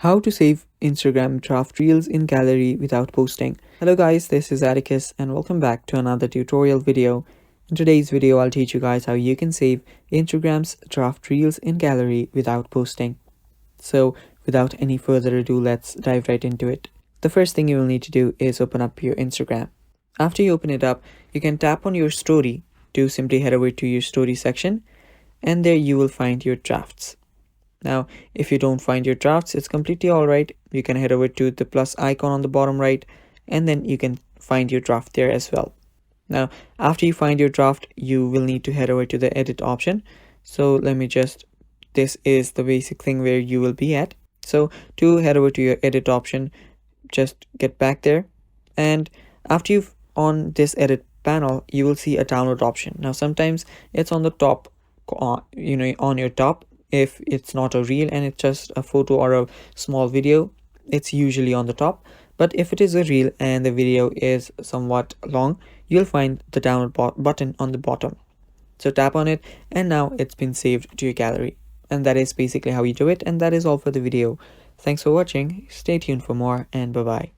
How to save Instagram draft reels in gallery without posting. Hello guys, this is Atticus and welcome back to another tutorial video. In today's video, I'll teach you guys how you can save Instagram's draft reels in gallery without posting. So without any further ado, let's dive right into it. The first thing you will need to do is open up your Instagram. After you open it up, you can tap on your story to simply head over to your story section, and there you will find your drafts. Now, if you don't find your drafts, it's completely alright. You can head over to the plus icon on the bottom right, and then you can find your draft there as well. Now, after you find your draft, you will need to head over to the edit option. So this is the basic thing where you will be at. So to head over to your edit option, just get back there. And after you've on this edit panel, you will see a download option. Now, sometimes it's on the top, on your top. If it's not a reel and it's just a photo or a small video, it's usually on the top. But if it is a reel and the video is somewhat long, you'll find the download button on the bottom. So tap on it, and now it's been saved to your gallery. And that is basically how you do it. And that is all for the video. Thanks for watching. Stay tuned for more, and bye bye.